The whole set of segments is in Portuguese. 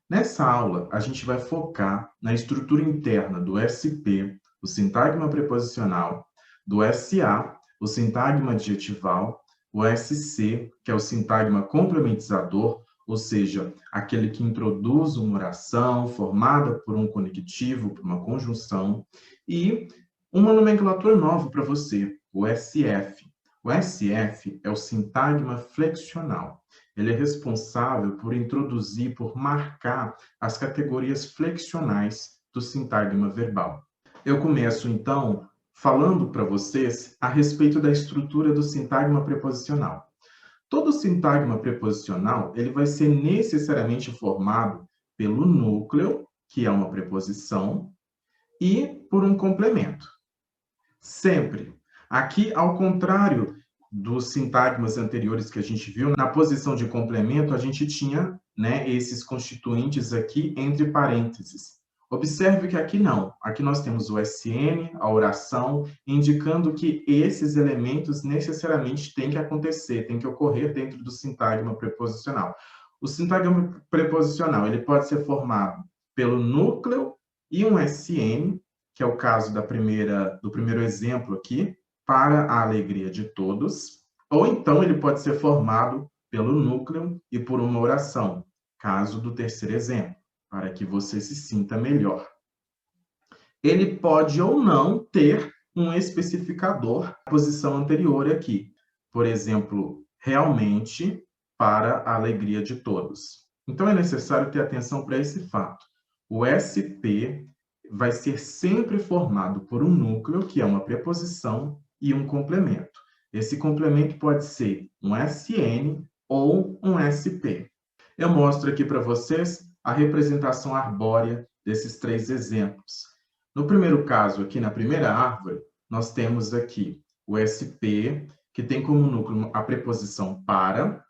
Nessa aula, a gente vai focar na estrutura interna do SP, o sintagma preposicional, do SA, o sintagma adjetival, o SC, que é o sintagma complementizador, ou seja, aquele que introduz uma oração formada por um conectivo, por uma conjunção, e uma nomenclatura nova para você, o SF. O SF é o sintagma flexional. Ele é responsável por introduzir, por marcar as categorias flexionais do sintagma verbal. Eu começo, então, falando para vocês a respeito da estrutura do sintagma preposicional. Todo sintagma preposicional ele vai ser necessariamente formado pelo núcleo, que é uma preposição, e por um complemento. Sempre. Aqui, ao contrário dos sintagmas anteriores que a gente viu, na posição de complemento, a gente tinha, né, esses constituintes aqui entre parênteses. Observe que aqui não. Aqui nós temos o SN, a oração, indicando que esses elementos necessariamente têm que acontecer, têm que ocorrer dentro do sintagma preposicional. O sintagma preposicional ele pode ser formado pelo núcleo e um SN, que é o caso do primeiro exemplo aqui, para a alegria de todos, ou então ele pode ser formado pelo núcleo e por uma oração, caso do terceiro exemplo, para que você se sinta melhor. Ele pode ou não ter um especificador na posição anterior aqui, por exemplo, realmente para a alegria de todos. Então é necessário ter atenção para esse fato. O SP vai ser sempre formado por um núcleo, que é uma preposição, e um complemento. Esse complemento pode ser um SN ou um SP. Eu mostro aqui para vocês a representação arbórea desses três exemplos. No primeiro caso, aqui na primeira árvore, nós temos aqui o SP, que tem como núcleo a preposição para,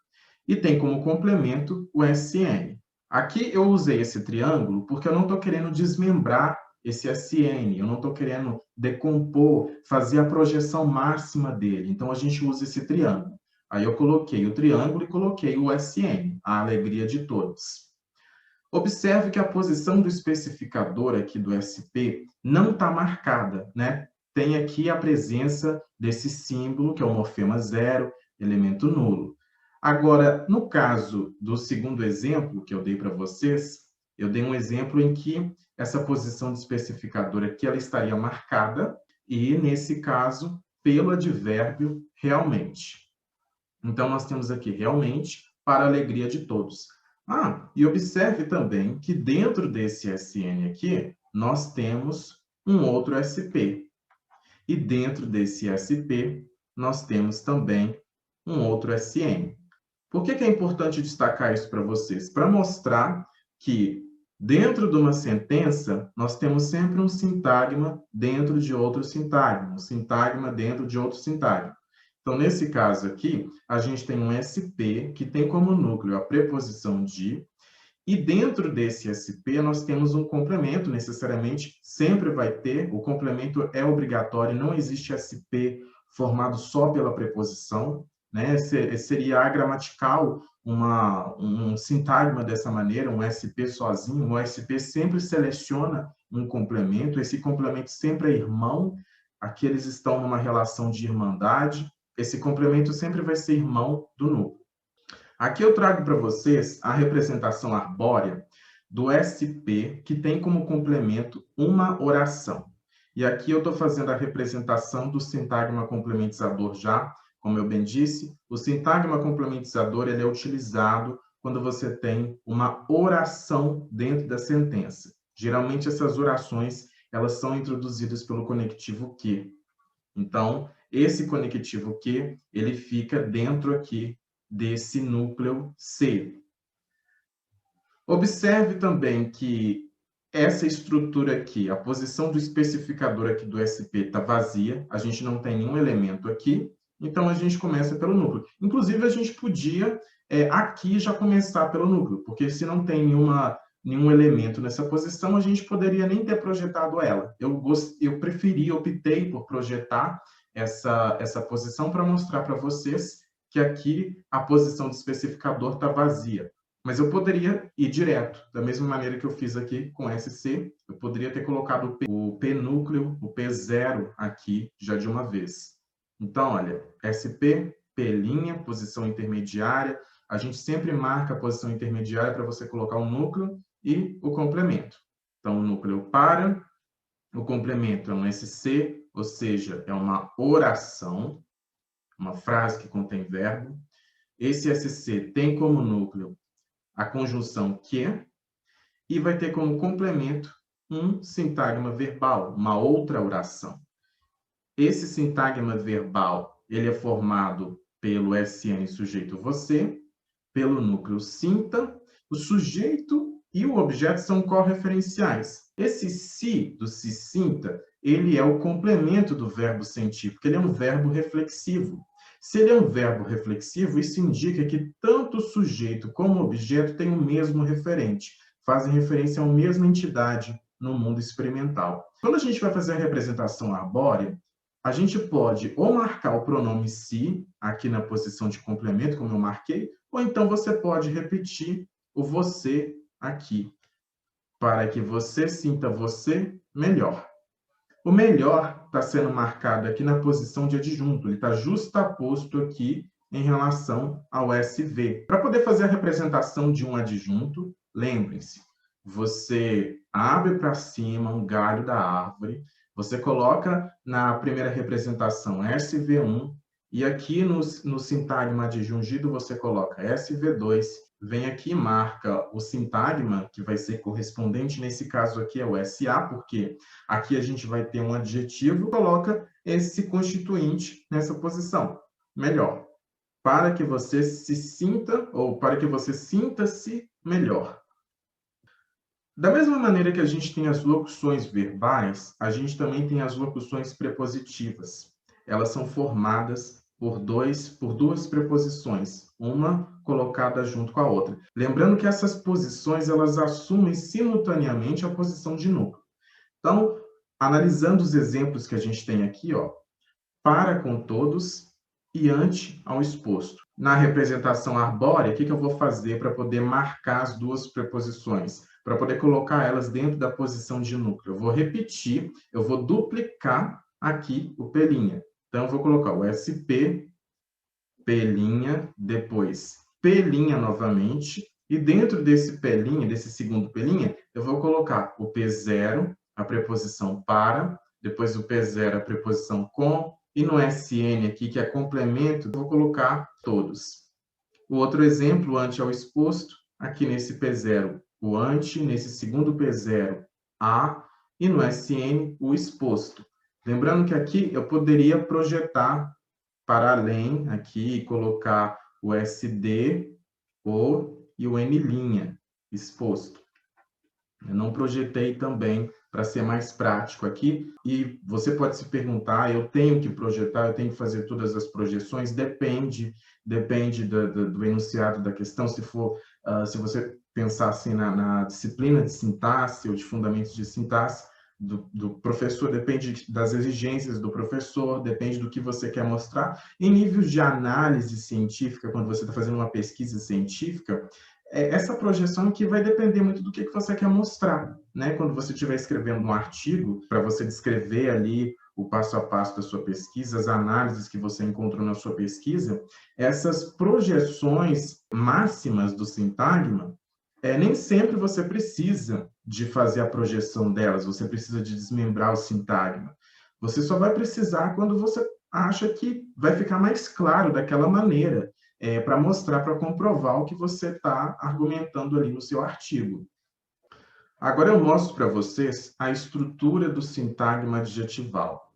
e tem como complemento o SN. Aqui eu usei esse triângulo porque eu não estou querendo desmembrar esse SN, eu não estou querendo decompor, fazer a projeção máxima dele. Então, a gente usa esse triângulo. Aí eu coloquei o triângulo e coloquei o SN, a alegria de todos. Observe que a posição do especificador aqui do SP não está marcada, né? Tem aqui a presença desse símbolo, que é o morfema zero, elemento nulo. Agora, no caso do segundo exemplo que eu dei para vocês, eu dei um exemplo em que essa posição de especificador aqui ela estaria marcada e, nesse caso, pelo advérbio realmente. Então, nós temos aqui realmente para a alegria de todos. E observe também que dentro desse SN aqui, nós temos um outro SP. E dentro desse SP, nós temos também um outro SN. Por que é importante destacar isso para vocês? Para mostrar que dentro de uma sentença, nós temos sempre um sintagma dentro de outro sintagma, um sintagma dentro de outro sintagma. Então, nesse caso aqui, a gente tem um SP que tem como núcleo a preposição de, e dentro desse SP nós temos um complemento, necessariamente sempre vai ter, o complemento é obrigatório, não existe SP formado só pela preposição, né? Seria agramatical um sintagma dessa maneira, um SP sozinho, o SP sempre seleciona um complemento, esse complemento sempre é irmão, aqui eles estão numa relação de irmandade, esse complemento sempre vai ser irmão do núcleo. Aqui eu trago para vocês a representação arbórea do SP, que tem como complemento uma oração. E aqui eu estou fazendo a representação do sintagma complementizador já, como eu bem disse, o sintagma complementizador ele é utilizado quando você tem uma oração dentro da sentença. Geralmente essas orações elas são introduzidas pelo conectivo que. Então, esse conectivo que, ele fica dentro aqui desse núcleo C. Observe também que essa estrutura aqui, a posição do especificador aqui do SP está vazia, a gente não tem nenhum elemento aqui, então a gente começa pelo núcleo. Inclusive, a gente podia aqui já começar pelo núcleo, porque se não tem nenhum elemento nessa posição, a gente poderia nem ter projetado ela. Eu optei por projetar essa posição para mostrar para vocês que aqui a posição do especificador está vazia. Mas eu poderia ir direto, da mesma maneira que eu fiz aqui com SC, eu poderia ter colocado o P núcleo, o P0 aqui já de uma vez. Então, olha, SP, P', posição intermediária, a gente sempre marca a posição intermediária para você colocar o núcleo e o complemento. Então, o núcleo para, o complemento é um SC, ou seja, é uma oração, uma frase que contém verbo. Esse SC tem como núcleo a conjunção que, e vai ter como complemento um sintagma verbal, uma outra oração. Esse sintagma verbal, ele é formado pelo SN sujeito você, pelo núcleo sinta, o sujeito e o objeto são correferenciais. Esse se, do se sinta, ele é o complemento do verbo sentir, porque ele é um verbo reflexivo. Se ele é um verbo reflexivo, isso indica que tanto o sujeito como o objeto têm o mesmo referente, fazem referência à mesma entidade no mundo experimental. Quando a gente vai fazer a representação arbórea, a gente pode ou marcar o pronome se aqui na posição de complemento, como eu marquei, ou então você pode repetir o você aqui, para que você sinta você melhor. O melhor está sendo marcado aqui na posição de adjunto, ele está justaposto aqui em relação ao SV. Para poder fazer a representação de um adjunto, lembrem-se, você abre para cima um galho da árvore, você coloca na primeira representação SV1, e aqui no sintagma adjungido você coloca SV2, vem aqui e marca o sintagma, que vai ser correspondente, nesse caso aqui é o SA, porque aqui a gente vai ter um adjetivo, coloca esse constituinte nessa posição. Melhor, para que você se sinta, ou para que você sinta-se melhor. Da mesma maneira que a gente tem as locuções verbais, a gente também tem as locuções prepositivas. Elas são formadas por duas preposições, uma colocada junto com a outra. Lembrando que essas posições elas assumem simultaneamente a posição de núcleo. Então, analisando os exemplos que a gente tem aqui, ó, para com todos e ante ao exposto. Na representação arbórea, o que eu vou fazer para poder marcar as duas preposições? Para poder colocar elas dentro da posição de núcleo. Eu vou repetir, eu vou duplicar aqui o P'. Então, eu vou colocar o SP, P', depois P' novamente, e dentro desse P', desse segundo P', eu vou colocar o P0, a preposição para, depois o P0, a preposição com, e no SN aqui, que é complemento, eu vou colocar todos. O outro exemplo, ante ao exposto, aqui nesse P0, o ante, nesse segundo P0, a, e no SN, o exposto. Lembrando que aqui eu poderia projetar para além aqui e colocar o SD, o e o N' exposto. Eu não projetei também para ser mais prático aqui, e você pode se perguntar, eu tenho que projetar, eu tenho que fazer todas as projeções? Depende do enunciado da questão, se você pensar assim na disciplina de sintaxe ou de fundamentos de sintaxe, do professor, depende das exigências do professor, depende do que você quer mostrar. Em níveis de análise científica, quando você está fazendo uma pesquisa científica, essa projeção que vai depender muito do que você quer mostrar, né? Quando você estiver escrevendo um artigo, para você descrever ali o passo a passo da sua pesquisa, as análises que você encontrou na sua pesquisa, essas projeções máximas do sintagma, nem sempre você precisa de fazer a projeção delas, você precisa de desmembrar o sintagma. Você só vai precisar quando você acha que vai ficar mais claro daquela maneira, para mostrar, para comprovar o que você está argumentando ali no seu artigo. Agora eu mostro para vocês a estrutura do sintagma adjetival.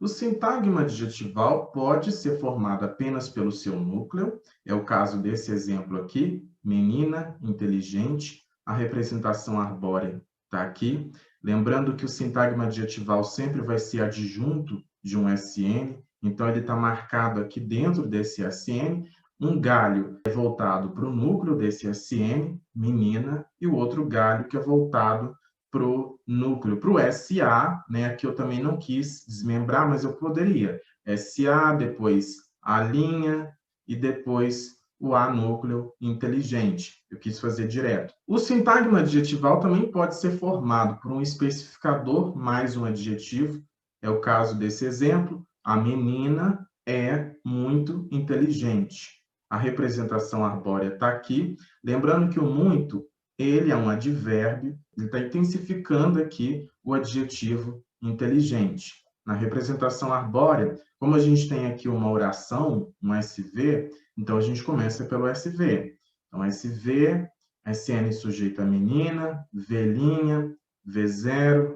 O sintagma adjetival pode ser formado apenas pelo seu núcleo, é o caso desse exemplo aqui, menina, inteligente, a representação arbórea está aqui. Lembrando que o sintagma adjetival sempre vai ser adjunto de um SN, então ele está marcado aqui dentro desse SN, um galho é voltado para o núcleo desse SN, menina, e o outro galho que é voltado para o núcleo, para o SA, né? Aqui eu também não quis desmembrar, mas eu poderia. SA, depois a linha, e depois o A núcleo inteligente. Eu quis fazer direto. O sintagma adjetival também pode ser formado por um especificador mais um adjetivo. É o caso desse exemplo. A menina é muito inteligente. A representação arbórea está aqui. Lembrando que o muito, ele é um advérbio, ele está intensificando aqui o adjetivo inteligente. Na representação arbórea, como a gente tem aqui uma oração, um SV, então a gente começa pelo SV. Então, SV, SN sujeito a menina, velhinha, V0,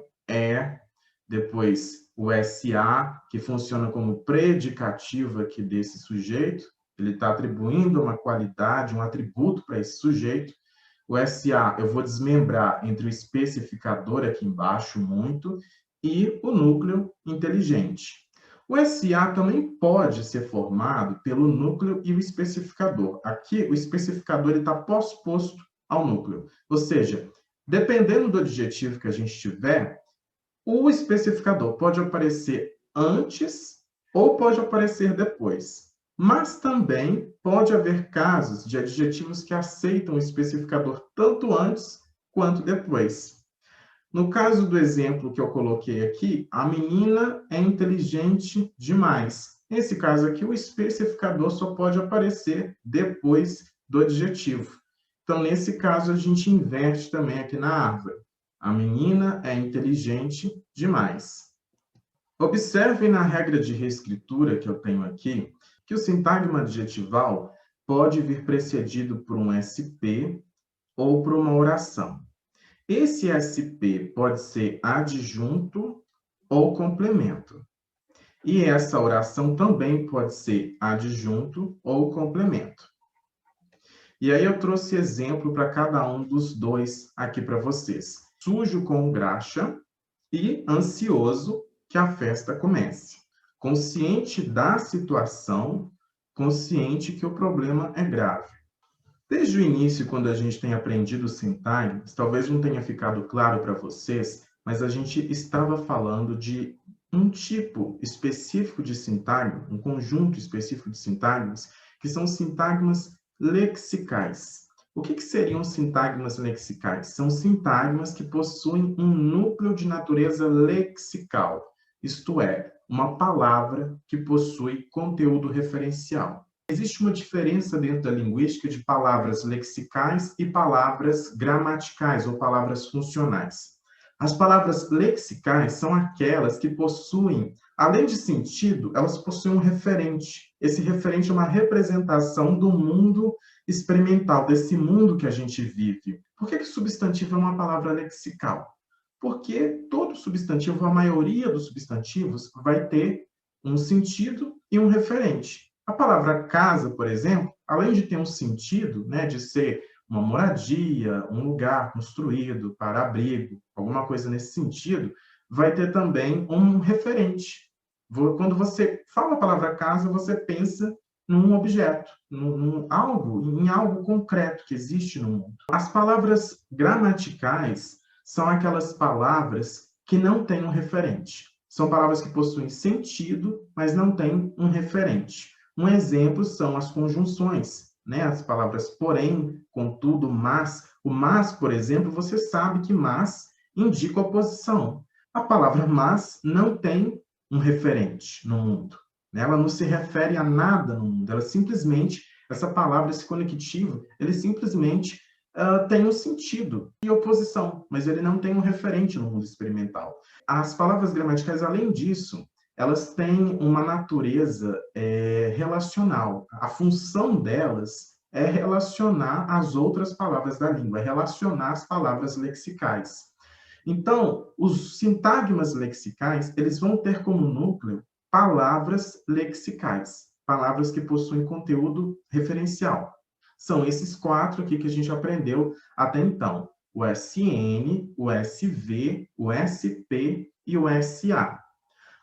depois o SA, que funciona como predicativo aqui desse sujeito, ele está atribuindo uma qualidade, um atributo para esse sujeito. O SA eu vou desmembrar entre o especificador aqui embaixo, muito, e o núcleo inteligente. O SA também pode ser formado pelo núcleo e o especificador. Aqui, o especificador está posposto ao núcleo. Ou seja, dependendo do adjetivo que a gente tiver, o especificador pode aparecer antes ou pode aparecer depois. Mas também pode haver casos de adjetivos que aceitam o especificador tanto antes quanto depois. No caso do exemplo que eu coloquei aqui, a menina é inteligente demais. Nesse caso aqui, o especificador só pode aparecer depois do adjetivo. Então, nesse caso, a gente inverte também aqui na árvore. A menina é inteligente demais. Observem na regra de reescritura que eu tenho aqui, que o sintagma adjetival pode vir precedido por um SP ou por uma oração. Esse SP pode ser adjunto ou complemento. E essa oração também pode ser adjunto ou complemento. E aí eu trouxe exemplo para cada um dos dois aqui para vocês. Sujo com graxa e ansioso que a festa comece. Consciente da situação, consciente que o problema é grave. Desde o início, quando a gente tem aprendido sintagmas, talvez não tenha ficado claro para vocês, mas a gente estava falando de um tipo específico de sintagma, um conjunto específico de sintagmas, que são sintagmas lexicais. O que seriam sintagmas lexicais? São sintagmas que possuem um núcleo de natureza lexical, isto é, uma palavra que possui conteúdo referencial. Existe uma diferença dentro da linguística de palavras lexicais e palavras gramaticais ou palavras funcionais. As palavras lexicais são aquelas que possuem, além de sentido, elas possuem um referente. Esse referente é uma representação do mundo experimental, desse mundo que a gente vive. Por que substantivo é uma palavra lexical? Porque todo substantivo, a maioria dos substantivos, vai ter um sentido e um referente. A palavra casa, por exemplo, além de ter um sentido, né, de ser uma moradia, um lugar construído para abrigo, alguma coisa nesse sentido, vai ter também um referente. Quando você fala a palavra casa, você pensa num objeto, em algo concreto que existe no mundo. As palavras gramaticais são aquelas palavras que não têm um referente. São palavras que possuem sentido, mas não têm um referente. Um exemplo são as conjunções, né? As palavras porém, contudo, mas. O mas, por exemplo, você sabe que mas indica oposição. A palavra mas não tem um referente no mundo. Ela não se refere a nada no mundo. Ela simplesmente, essa palavra, esse conectivo, ele simplesmente tem um sentido de oposição, mas ele não tem um referente no mundo experimental. As palavras gramaticais, além disso, elas têm uma natureza relacional. A função delas é relacionar as outras palavras da língua, é relacionar as palavras lexicais. Então, os sintagmas lexicais, eles vão ter como núcleo palavras lexicais, palavras que possuem conteúdo referencial. São esses 4 aqui que a gente aprendeu até então. O SN, o SV, o SP e o SA.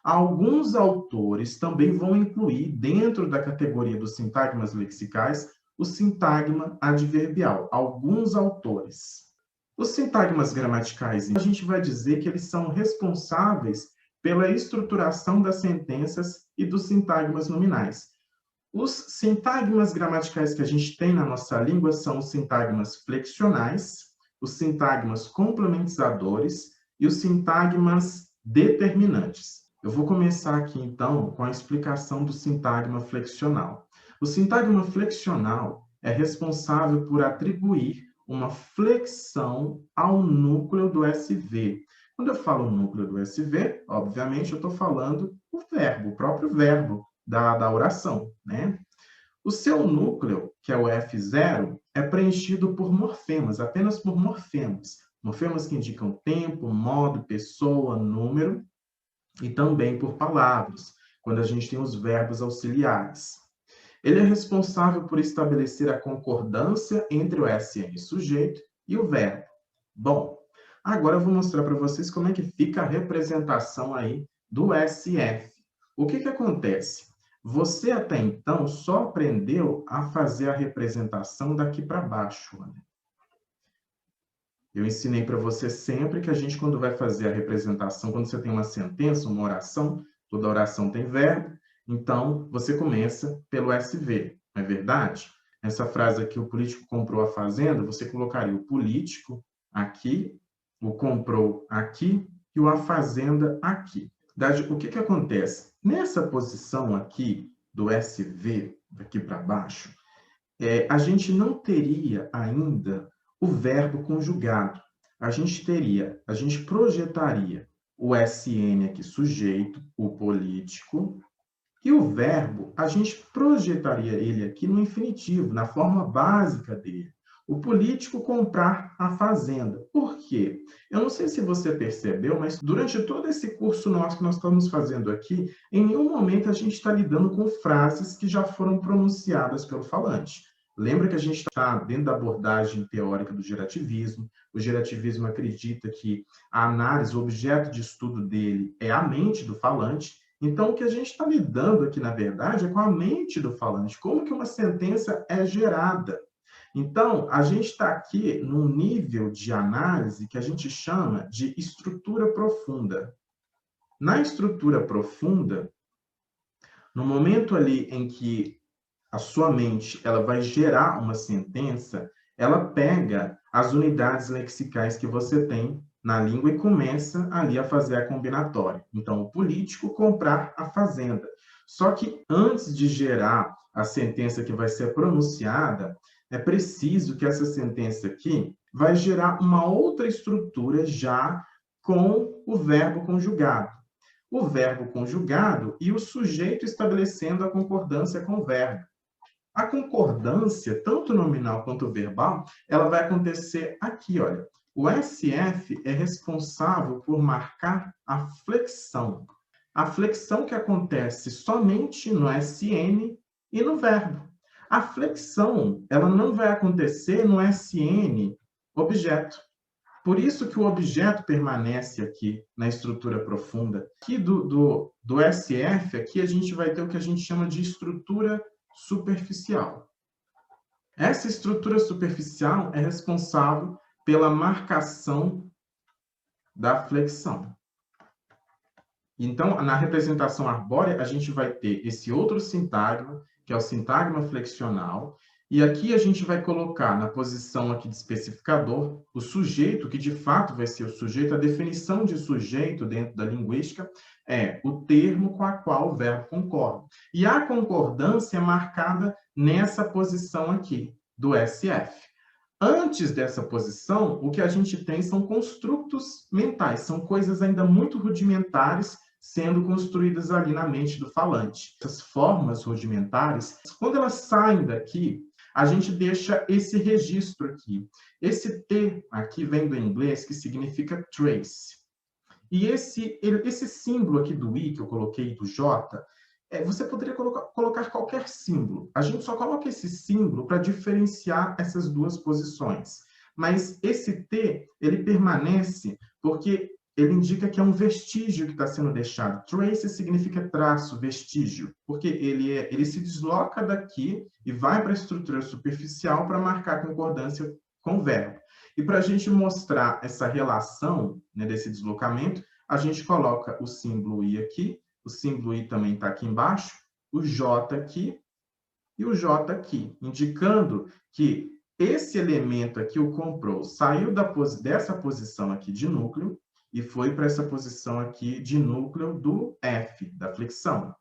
Alguns autores também vão incluir, dentro da categoria dos sintagmas lexicais, o sintagma adverbial. Alguns autores. Os sintagmas gramaticais, a gente vai dizer que eles são responsáveis pela estruturação das sentenças e dos sintagmas nominais. Os sintagmas gramaticais que a gente tem na nossa língua são os sintagmas flexionais, os sintagmas complementizadores e os sintagmas determinantes. Eu vou começar aqui, então, com a explicação do sintagma flexional. O sintagma flexional é responsável por atribuir uma flexão ao núcleo do SV. Quando eu falo núcleo do SV, obviamente eu estou falando o verbo, o próprio verbo da oração, né? O seu núcleo, que é o F0, é preenchido por morfemas, apenas por morfemas. Morfemas que indicam tempo, modo, pessoa, número, e também por palavras, quando a gente tem os verbos auxiliares. Ele é responsável por estabelecer a concordância entre o SN sujeito e o verbo. Bom, agora eu vou mostrar para vocês como é que fica a representação aí do SF. O que acontece? Você até então só aprendeu a fazer a representação daqui para baixo. Olha. Eu ensinei para você sempre que a gente, quando vai fazer a representação, quando você tem uma sentença, uma oração, toda oração tem verbo, então você começa pelo SV, não é verdade? Essa frase aqui, o político comprou a fazenda, você colocaria o político aqui, o comprou aqui e o a fazenda aqui. O que acontece? Nessa posição aqui do SV, daqui para baixo, a gente não teria ainda o verbo conjugado. A gente projetaria o SN aqui, sujeito, o político, e o verbo, a gente projetaria ele aqui no infinitivo, na forma básica dele. O político comprar a fazenda. Por quê? Eu não sei se você percebeu, mas durante todo esse curso nosso que nós estamos fazendo aqui, em nenhum momento a gente está lidando com frases que já foram pronunciadas pelo falante. Lembra que a gente está dentro da abordagem teórica do gerativismo. O gerativismo acredita que a análise, o objeto de estudo dele é a mente do falante. Então, o que a gente está lidando aqui, na verdade, é com a mente do falante. Como que uma sentença é gerada? Então, a gente está aqui num nível de análise que a gente chama de estrutura profunda. Na estrutura profunda, no momento ali em que a sua mente ela vai gerar uma sentença, ela pega as unidades lexicais que você tem na língua e começa ali a fazer a combinatória. Então, o político comprar a fazenda. Só que antes de gerar a sentença que vai ser pronunciada, é preciso que essa sentença aqui vai gerar uma outra estrutura já com o verbo conjugado. O verbo conjugado e o sujeito estabelecendo a concordância com o verbo. A concordância, tanto nominal quanto verbal, ela vai acontecer aqui, olha. O SF é responsável por marcar a flexão. A flexão que acontece somente no SN e no verbo. A flexão, ela não vai acontecer no SN objeto. Por isso que o objeto permanece aqui na estrutura profunda. Aqui do SF, aqui a gente vai ter o que a gente chama de estrutura superficial. Essa estrutura superficial é responsável pela marcação da flexão. Então, na representação arbórea, a gente vai ter esse outro sintagma, que é o sintagma flexional, e aqui a gente vai colocar na posição aqui de especificador o sujeito, que de fato vai ser o sujeito. A definição de sujeito dentro da linguística é o termo com a qual o verbo concorda. E a concordância é marcada nessa posição aqui, do SF. Antes dessa posição, o que a gente tem são construtos mentais, são coisas ainda muito rudimentares sendo construídas ali na mente do falante. Essas formas rudimentares, quando elas saem daqui, a gente deixa esse registro aqui. Esse T aqui vem do inglês, que significa trace. E esse símbolo aqui do I, que eu coloquei, do J, você poderia colocar qualquer símbolo. A gente só coloca esse símbolo para diferenciar essas duas posições. Mas esse T, ele permanece porque ele indica que é um vestígio que está sendo deixado. Trace significa traço, vestígio, porque ele se desloca daqui e vai para a estrutura superficial para marcar concordância com o verbo. E para a gente mostrar essa relação, né, desse deslocamento, a gente coloca o símbolo I aqui, o símbolo I também está aqui embaixo, o J aqui e o J aqui, indicando que esse elemento aqui, o control, saiu dessa posição aqui de núcleo e foi para essa posição aqui de núcleo do F, da flexão.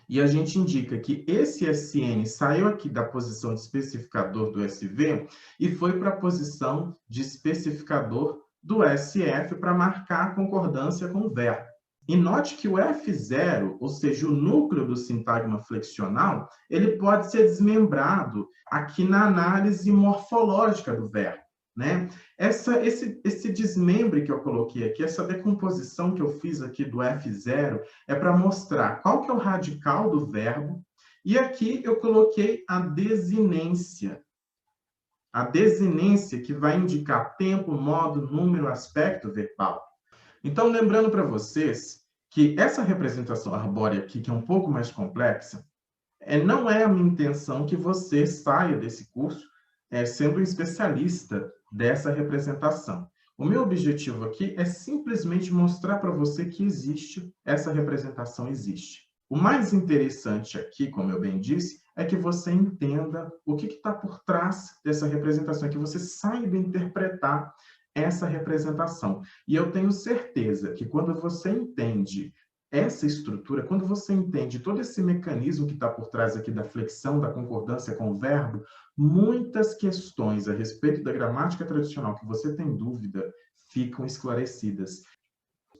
E a gente indica que esse SN saiu aqui da posição de especificador do SV e foi para a posição de especificador do SF para marcar a concordância com o verbo. E note que o F0, ou seja, o núcleo do sintagma flexional, ele pode ser desmembrado aqui na análise morfológica do verbo, né? Esse desmembre que eu coloquei aqui, essa decomposição que eu fiz aqui do F0, é para mostrar qual que é o radical do verbo, e aqui eu coloquei a desinência. A desinência que vai indicar tempo, modo, número, aspecto verbal. Então, lembrando para vocês que essa representação arbórea aqui, que é um pouco mais complexa, não é a minha intenção que você saia desse curso sendo um especialista dessa representação. O meu objetivo aqui é simplesmente mostrar para você que existe, essa representação existe. O mais interessante aqui, como eu bem disse, é que você entenda o que está por trás dessa representação, que você saiba interpretar essa representação. E eu tenho certeza que quando você entende essa estrutura, quando você entende todo esse mecanismo que está por trás aqui da flexão, da concordância com o verbo, muitas questões a respeito da gramática tradicional que você tem dúvida ficam esclarecidas.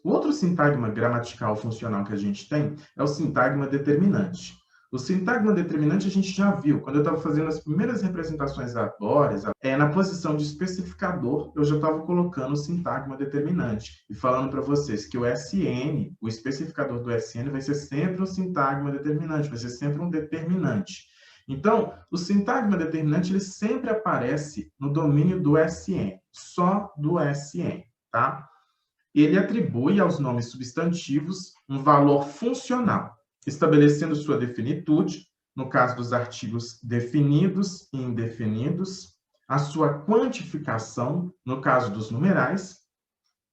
O outro sintagma gramatical funcional que a gente tem é o sintagma determinante. O sintagma determinante a gente já viu, quando eu estava fazendo as primeiras representações arbóreas, na posição de especificador, eu já estava colocando o sintagma determinante e falando para vocês que o SN, o especificador do SN, vai ser sempre um sintagma determinante, vai ser sempre um determinante. Então, o sintagma determinante ele sempre aparece no domínio do SN, só do SN, tá? Ele atribui aos nomes substantivos um valor funcional, estabelecendo sua definitude, no caso dos artigos definidos e indefinidos, a sua quantificação, no caso dos numerais,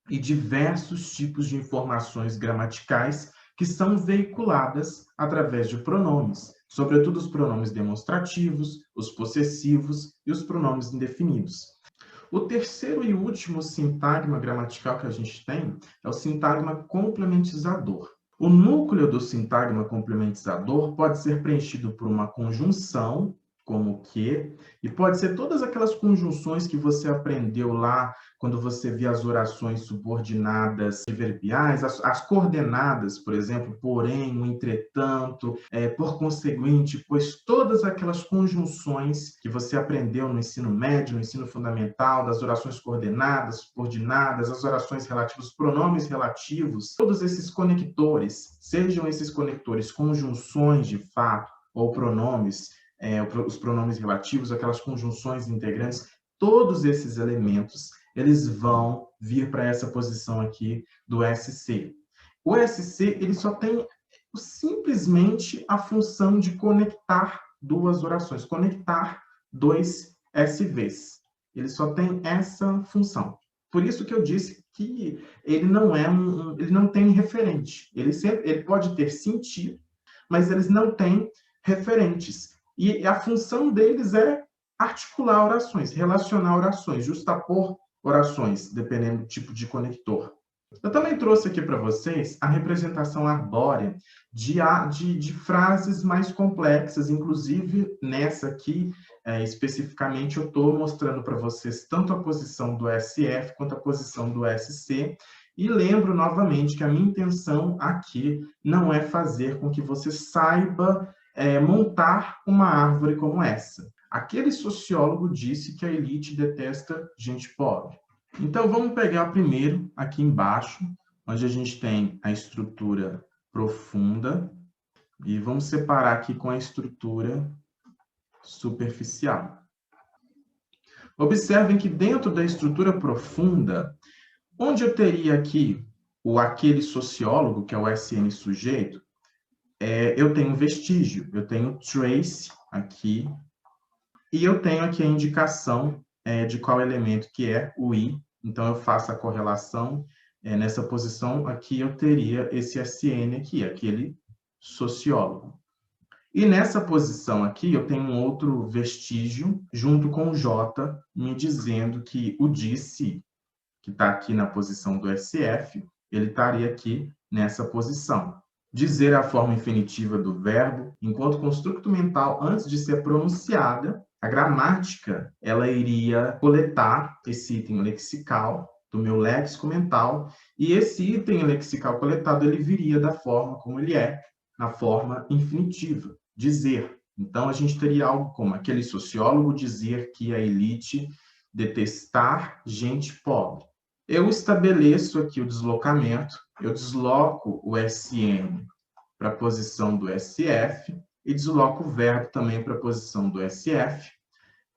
e diversos tipos de informações gramaticais que são veiculadas através de pronomes, sobretudo os pronomes demonstrativos, os possessivos e os pronomes indefinidos. O terceiro e último sintagma gramatical que a gente tem é o sintagma complementizador. O núcleo do sintagma complementizador pode ser preenchido por uma conjunção, como que, e pode ser todas aquelas conjunções que você aprendeu lá quando você via as orações subordinadas adverbiais, as coordenadas, por exemplo, porém, no entretanto, por conseguinte, pois todas aquelas conjunções que você aprendeu no ensino médio, no ensino fundamental, das orações coordenadas, subordinadas, as orações relativas, os pronomes relativos, todos esses conectores, sejam esses conectores conjunções de fato ou pronomes, os pronomes relativos, aquelas conjunções integrantes, todos esses elementos, eles vão vir para essa posição aqui do SC. O SC, ele só tem simplesmente a função de conectar duas orações, conectar dois SVs. Ele só tem essa função. Por isso que eu disse que ele não ele não tem referente. Ele pode ter sentido, mas eles não têm referentes. E a função deles é articular orações, relacionar orações, justapor orações, dependendo do tipo de conector. Eu também trouxe aqui para vocês a representação arbórea de frases mais complexas, inclusive nessa aqui, especificamente, eu estou mostrando para vocês tanto a posição do SF quanto a posição do SC, e lembro novamente que a minha intenção aqui não é fazer com que você saiba montar uma árvore como essa. Aquele sociólogo disse que a elite detesta gente pobre. Então, vamos pegar primeiro, aqui embaixo, onde a gente tem a estrutura profunda, e vamos separar aqui com a estrutura superficial. Observem que dentro da estrutura profunda, onde eu teria aqui aquele sociólogo, que é o SN sujeito, eu tenho vestígio, eu tenho trace aqui, e eu tenho aqui a indicação de qual elemento que é o I, então eu faço a correlação, nessa posição aqui eu teria esse SN aqui, aquele sociólogo. E nessa posição aqui, eu tenho um outro vestígio, junto com o J, me dizendo que o disse, que está aqui na posição do SF, ele estaria aqui nessa posição. Dizer a forma infinitiva do verbo, enquanto construto mental, antes de ser pronunciada, a gramática, ela iria coletar esse item lexical do meu léxico mental, e esse item lexical coletado, ele viria da forma como ele é, na forma infinitiva, dizer. Então, a gente teria algo como aquele sociólogo dizer que a elite detestar gente pobre. Eu estabeleço aqui o deslocamento, eu desloco o SN para a posição do SF e desloco o verbo também para a posição do SF.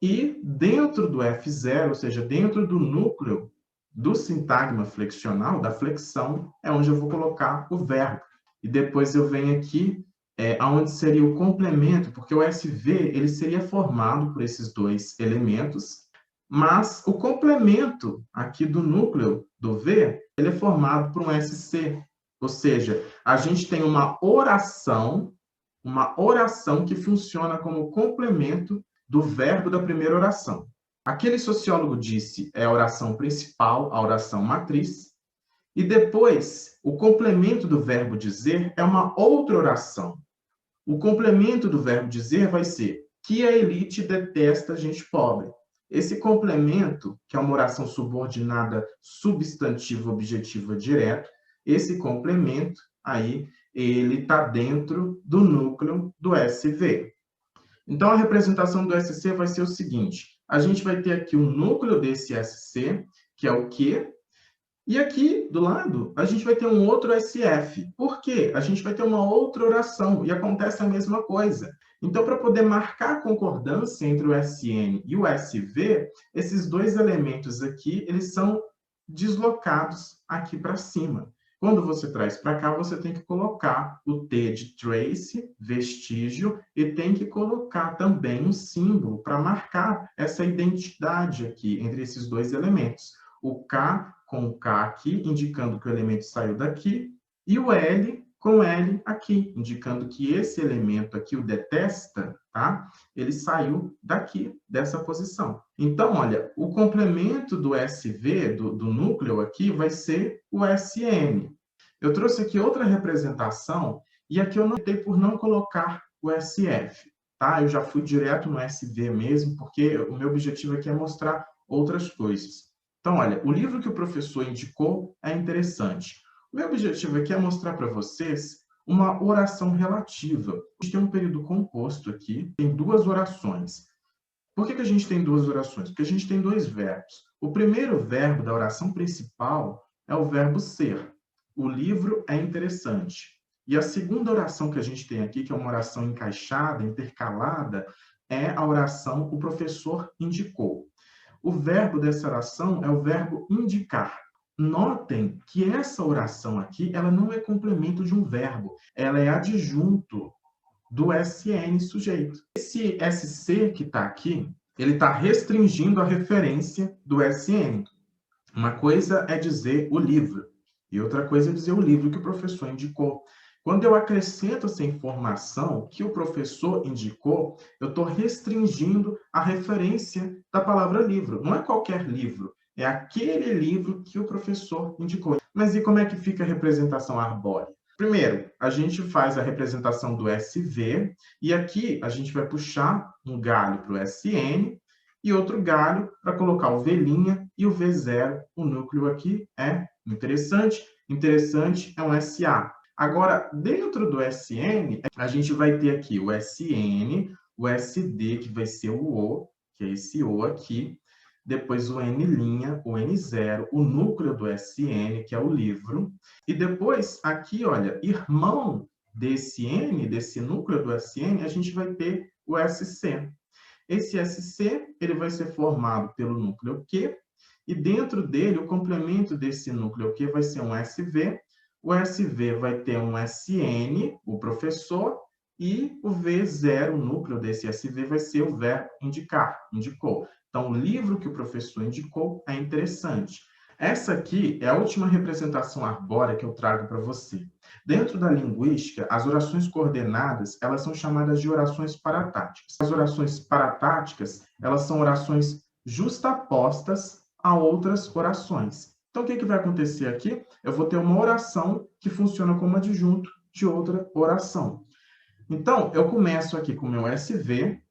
E dentro do F0, ou seja, dentro do núcleo do sintagma flexional, da flexão, é onde eu vou colocar o verbo. E depois eu venho aqui, onde seria o complemento, porque o SV ele seria formado por esses dois elementos, mas o complemento aqui do núcleo do V, ele é formado por um SC. Ou seja, a gente tem uma oração que funciona como complemento do verbo da primeira oração. Aquele sociólogo disse é a oração principal, a oração matriz, e depois o complemento do verbo dizer é uma outra oração. O complemento do verbo dizer vai ser que a elite detesta gente pobre. Esse complemento, que é uma oração subordinada substantivo objetiva direto, esse complemento aí, ele está dentro do núcleo do SV. Então, a representação do SC vai ser o seguinte, a gente vai ter aqui o núcleo desse SC, que é o quê? E aqui, do lado, a gente vai ter um outro SF. Por quê? A gente vai ter uma outra oração, e acontece a mesma coisa. Então, para poder marcar a concordância entre o SN e o SV, esses dois elementos aqui, eles são deslocados aqui para cima. Quando você traz para cá, você tem que colocar o T de trace, vestígio, e tem que colocar também um símbolo para marcar essa identidade aqui entre esses dois elementos. O K com o K aqui, indicando que o elemento saiu daqui, e o L com L aqui, indicando que esse elemento aqui, o detesta, tá? Ele saiu daqui, dessa posição. Então, olha, o complemento do SV, do núcleo aqui, vai ser o SN. Eu trouxe aqui outra representação, e aqui eu optei por não colocar o SF, tá? Eu já fui direto no SV mesmo, porque o meu objetivo aqui é mostrar outras coisas. Então, olha, o livro que o professor indicou é interessante. O meu objetivo aqui é mostrar para vocês uma oração relativa. A gente tem um período composto aqui, tem duas orações. Por que a gente tem duas orações? Porque a gente tem dois verbos. O primeiro verbo da oração principal é o verbo ser. O livro é interessante. E a segunda oração que a gente tem aqui, que é uma oração encaixada, intercalada, é a oração o professor indicou. O verbo dessa oração é o verbo indicar. Notem que essa oração aqui, ela não é complemento de um verbo, ela é adjunto do SN sujeito. Esse SC que está aqui, ele está restringindo a referência do SN. Uma coisa é dizer o livro, e outra coisa é dizer o livro que o professor indicou. Quando eu acrescento essa informação que o professor indicou, eu estou restringindo a referência da palavra livro. Não é qualquer livro, é aquele livro que o professor indicou. Mas e como é que fica a representação arbórea? Primeiro, a gente faz a representação do SV, e aqui a gente vai puxar um galho para o SN, e outro galho para colocar o V', e o V0, o núcleo aqui é interessante. Interessante é um SA. Agora, dentro do SN, a gente vai ter aqui o SN, o SD, que vai ser o O, que é esse O aqui, depois o N', o N0, o núcleo do SN, que é o livro, e depois aqui, olha, irmão desse N, desse núcleo do SN, a gente vai ter o SC. Esse SC, ele vai ser formado pelo núcleo Q, e dentro dele, o complemento desse núcleo Q vai ser um SV, o SV vai ter um SN, o professor, e o V0, o núcleo desse SV, vai ser o verbo indicar, indicou. Então, o livro que o professor indicou é interessante. Essa aqui é a última representação arbórea que eu trago para você. Dentro da linguística, as orações coordenadas, elas são chamadas de orações paratáticas. As orações paratáticas, elas são orações justapostas a outras orações. Então, o que vai acontecer aqui? Eu vou ter uma oração que funciona como adjunto de outra oração. Então, eu começo aqui com o meu SV.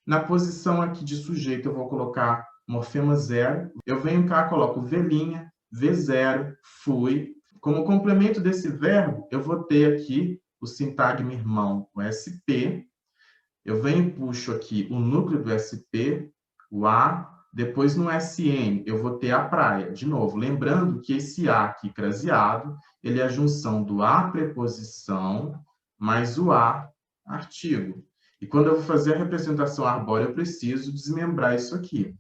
Na posição aqui de sujeito, eu vou colocar morfema 0. Eu venho cá, coloco V', V0, fui. Como complemento desse verbo, eu vou ter aqui o sintagma irmão, o SP. Eu venho e puxo aqui o núcleo do SP, o A. Depois, no SN, eu vou ter a praia. De novo, lembrando que esse A aqui craseado, ele é a junção do A preposição mais o A artigo. E quando eu vou fazer a representação arbórea, eu preciso desmembrar isso aqui.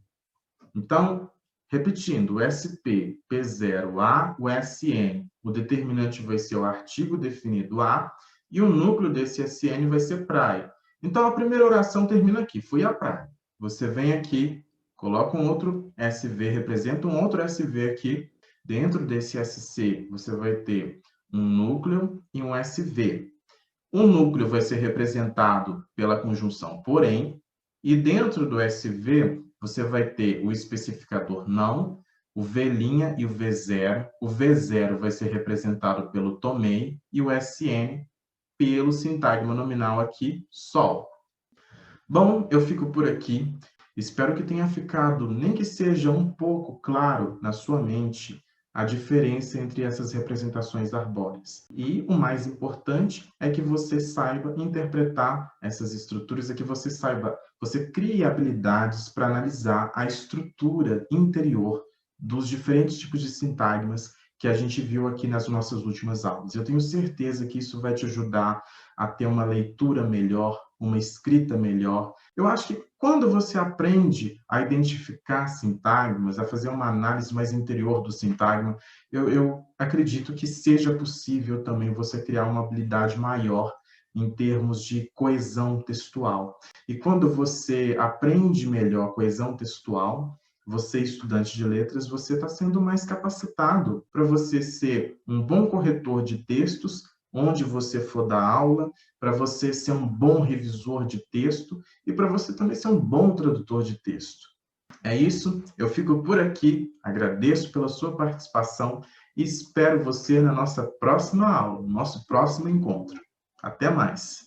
Então, repetindo, o SP, P0, A, o SN, o determinante vai ser o artigo definido A, e o núcleo desse SN vai ser praia. Então, a primeira oração termina aqui, fui à praia. Você vem aqui, coloca um outro SV, representa um outro SV aqui. Dentro desse SC, você vai ter um núcleo e um SV. O núcleo vai ser representado pela conjunção porém, e dentro do SV, você vai ter o especificador não, o V' e o V0. O V0 vai ser representado pelo tomei e o SN pelo sintagma nominal aqui, sol. Bom, eu fico por aqui. Espero que tenha ficado, nem que seja um pouco claro na sua mente, a diferença entre essas representações arbóreas. E o mais importante é que você saiba interpretar essas estruturas, é que você saiba, você crie habilidades para analisar a estrutura interior dos diferentes tipos de sintagmas que a gente viu aqui nas nossas últimas aulas. Eu tenho certeza que isso vai te ajudar a ter uma leitura melhor, uma escrita melhor. Eu acho que quando você aprende a identificar sintagmas, a fazer uma análise mais interior do sintagma, eu acredito que seja possível também você criar uma habilidade maior em termos de coesão textual. E quando você aprende melhor coesão textual, você, estudante de letras, você está sendo mais capacitado para você ser um bom corretor de textos, onde você for dar aula, para você ser um bom revisor de texto e para você também ser um bom tradutor de texto. É isso, eu fico por aqui, agradeço pela sua participação e espero você na nossa próxima aula, no nosso próximo encontro. Até mais!